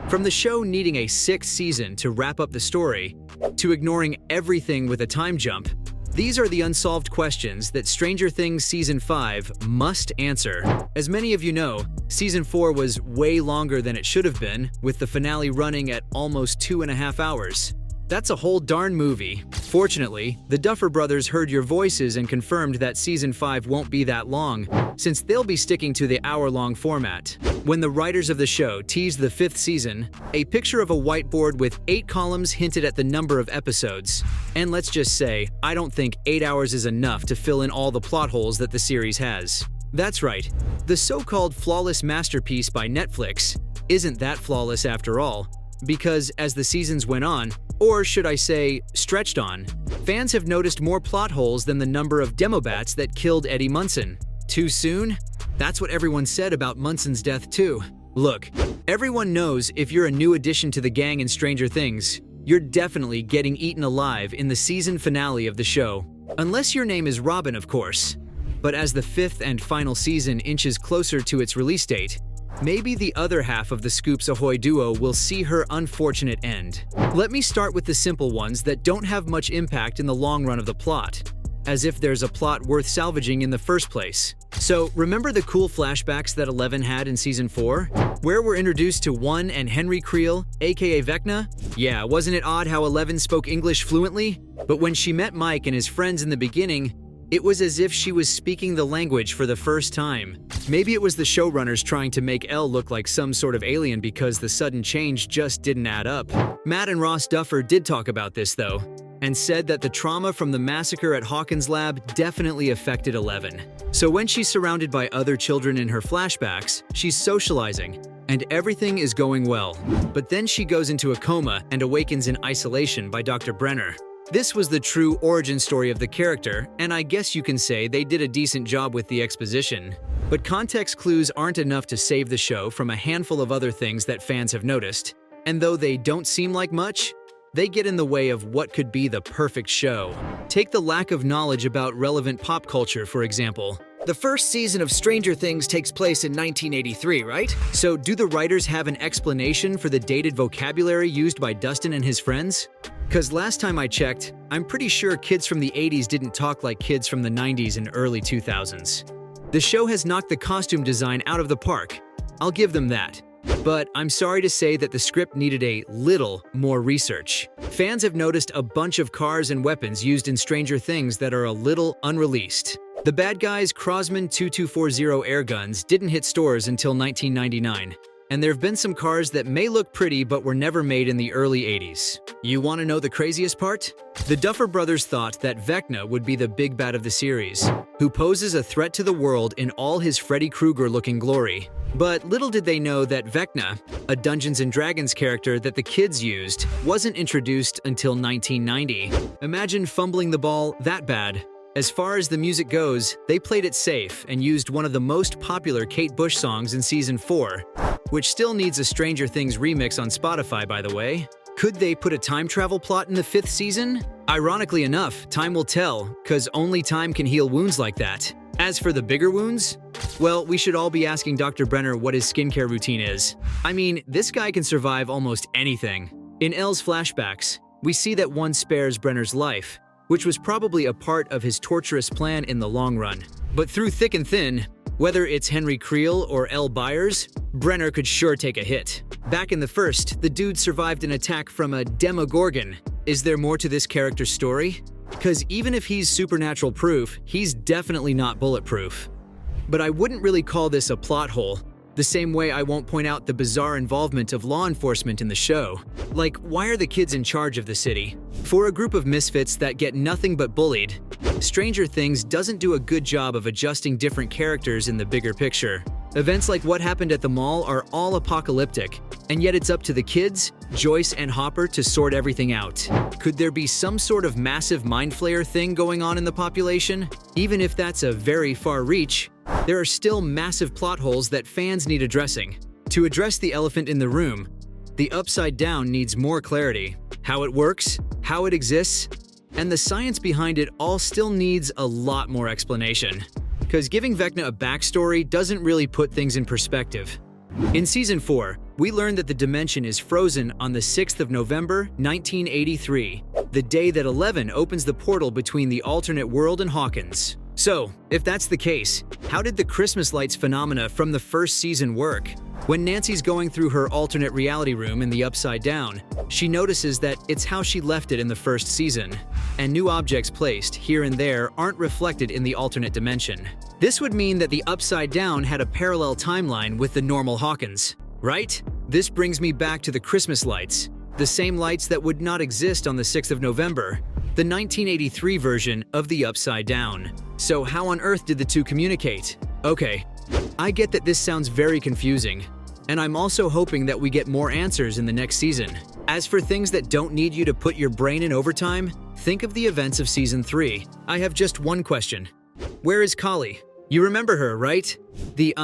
From the show needing a sixth season to wrap up the story, to ignoring everything with a time jump, these are the unsolved questions that Stranger Things Season 5 must answer. As many of you know, Season 4 was way longer than it should have been, with the finale running at almost 2.5 hours. That's a whole darn movie. Fortunately, the Duffer Brothers heard your voices and confirmed that Season 5 won't be that long, since they'll be sticking to the hour-long format. When the writers of the show teased the 5th season, a picture of a whiteboard with 8 columns hinted at the number of episodes. And let's just say, I don't think 8 hours is enough to fill in all the plot holes that the series has. That's right, the so-called flawless masterpiece by Netflix isn't that flawless after all, because as the seasons went on, or should I say, stretched on, fans have noticed more plot holes than the number of Demobats that killed Eddie Munson. Too soon? That's what everyone said about Munson's death too. Look, everyone knows if you're a new addition to the gang in Stranger Things, you're definitely getting eaten alive in the season finale of the show. Unless your name is Robin, of course. But as the 5th and final season inches closer to its release date, maybe the other half of the Scoops Ahoy duo will see her unfortunate end. Let me start with the simple ones that don't have much impact in the long run of the plot, as if there's a plot worth salvaging in the first place. So, remember the cool flashbacks that Eleven had in Season 4? Where we're introduced to One and Henry Creel, aka Vecna? Yeah, wasn't it odd how Eleven spoke English fluently? But when she met Mike and his friends in the beginning, it was as if she was speaking the language for the first time. Maybe it was the showrunners trying to make Elle look like some sort of alien because the sudden change just didn't add up. Matt and Ross Duffer did talk about this though, and said that the trauma from the massacre at Hawkins' lab definitely affected Eleven. So when she's surrounded by other children in her flashbacks, she's socializing, and everything is going well. But then she goes into a coma and awakens in isolation by Dr. Brenner. This was the true origin story of the character, and I guess you can say they did a decent job with the exposition. But context clues aren't enough to save the show from a handful of other things that fans have noticed. And though they don't seem like much, they get in the way of what could be the perfect show. Take the lack of knowledge about relevant pop culture, for example. The first season of Stranger Things takes place in 1983, right? So do the writers have an explanation for the dated vocabulary used by Dustin and his friends? Because last time I checked, I'm pretty sure kids from the 80s didn't talk like kids from the 90s and early 2000s. The show has knocked the costume design out of the park. I'll give them that. But I'm sorry to say that the script needed a little more research. Fans have noticed a bunch of cars and weapons used in Stranger Things that are a little unreleased. The bad guys' Crosman 2240 air guns didn't hit stores until 1999. And there have been some cars that may look pretty but were never made in the early 80s. You want to know the craziest part? The Duffer Brothers thought that Vecna would be the big bad of the series, who poses a threat to the world in all his Freddy Krueger-looking glory. But little did they know that Vecna, a Dungeons & Dragons character that the kids used, wasn't introduced until 1990. Imagine fumbling the ball that bad. As far as the music goes, they played it safe and used one of the most popular Kate Bush songs in Season 4, which still needs a Stranger Things remix on Spotify, by the way. Could they put a time travel plot in the 5th season? Ironically enough, time will tell, cause only time can heal wounds like that. As for the bigger wounds, well, we should all be asking Dr. Brenner what his skincare routine is. I mean, this guy can survive almost anything. In Elle's flashbacks, we see that one spares Brenner's life, which was probably a part of his torturous plan in the long run. But through thick and thin, whether it's Henry Creel or Elle Byers, Brenner could sure take a hit. Back in the first, the dude survived an attack from a Demogorgon. Is there more to this character's story? Because even if he's supernatural proof, he's definitely not bulletproof. But I wouldn't really call this a plot hole, the same way I won't point out the bizarre involvement of law enforcement in the show. Like, why are the kids in charge of the city? For a group of misfits that get nothing but bullied, Stranger Things doesn't do a good job of adjusting different characters in the bigger picture. Events like what happened at the mall are all apocalyptic, and yet it's up to the kids, Joyce and Hopper, to sort everything out. Could there be some sort of massive mind flayer thing going on in the population? Even if that's a very far reach, there are still massive plot holes that fans need addressing. To address the elephant in the room, the Upside Down needs more clarity. How it works, how it exists, and the science behind it all still needs a lot more explanation. Because giving Vecna a backstory doesn't really put things in perspective. In Season 4, we learn that the dimension is frozen on the 6th of November, 1983, the day that Eleven opens the portal between the alternate world and Hawkins. So, if that's the case, how did the Christmas lights phenomena from the first season work? When Nancy's going through her alternate reality room in the Upside Down, she notices that it's how she left it in the first season, and new objects placed here and there aren't reflected in the alternate dimension. This would mean that the Upside Down had a parallel timeline with the normal Hawkins, right? This brings me back to the Christmas lights, the same lights that would not exist on the 6th of November, the 1983 version of the Upside Down. So how on earth did the two communicate? Okay, I get that this sounds very confusing, and I'm also hoping that we get more answers in the next season. As for things that don't need you to put your brain in overtime, think of the events of Season 3. I have just one question. Where is Kali? You remember her, right? The,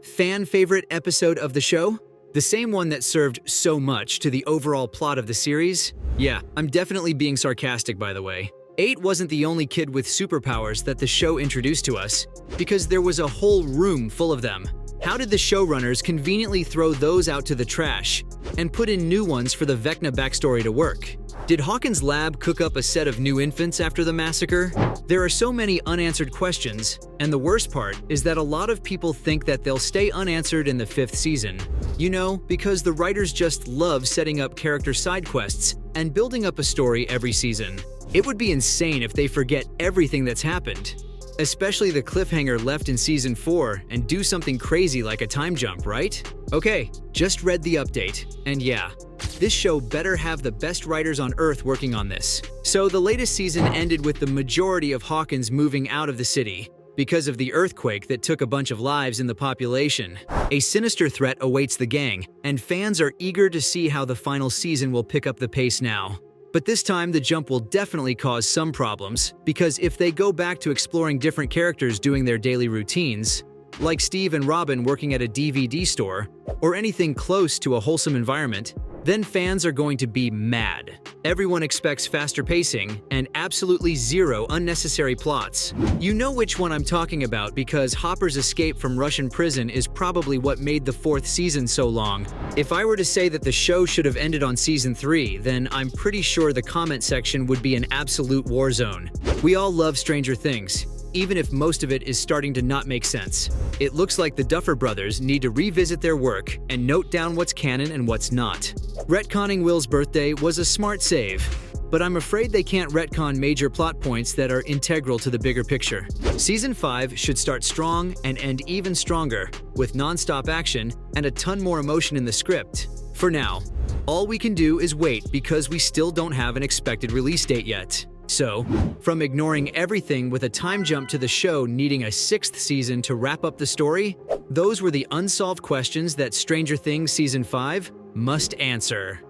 fan favorite episode of the show? The same one that served so much to the overall plot of the series? Yeah, I'm definitely being sarcastic, by the way. 8 wasn't the only kid with superpowers that the show introduced to us, because there was a whole room full of them. How did the showrunners conveniently throw those out to the trash and put in new ones for the Vecna backstory to work? Did Hawkins' lab cook up a set of new infants after the massacre? There are so many unanswered questions, and the worst part is that a lot of people think that they'll stay unanswered in the 5th season. You know, because the writers just love setting up character side quests and building up a story every season. It would be insane if they forget everything that's happened, especially the cliffhanger left in Season 4, and do something crazy like a time jump, right? Okay, just read the update, and yeah, this show better have the best writers on Earth working on this. So the latest season ended with the majority of Hawkins moving out of the city because of the earthquake that took a bunch of lives in the population. A sinister threat awaits the gang, and fans are eager to see how the final season will pick up the pace now. But this time, the jump will definitely cause some problems, because if they go back to exploring different characters doing their daily routines, like Steve and Robin working at a DVD store, or anything close to a wholesome environment, then fans are going to be mad. Everyone expects faster pacing and absolutely zero unnecessary plots. You know which one I'm talking about because Hopper's escape from Russian prison is probably what made the 4th season so long. If I were to say that the show should have ended on Season 3, then I'm pretty sure the comment section would be an absolute war zone. We all love Stranger Things, even if most of it is starting to not make sense. It looks like the Duffer Brothers need to revisit their work and note down what's canon and what's not. Retconning Will's birthday was a smart save, but I'm afraid they can't retcon major plot points that are integral to the bigger picture. Season 5 should start strong and end even stronger, with non-stop action and a ton more emotion in the script. For now, all we can do is wait because we still don't have an expected release date yet. So, from ignoring everything with a time jump to the show needing a 6th season to wrap up the story, those were the unsolved questions that Stranger Things Season 5 must answer.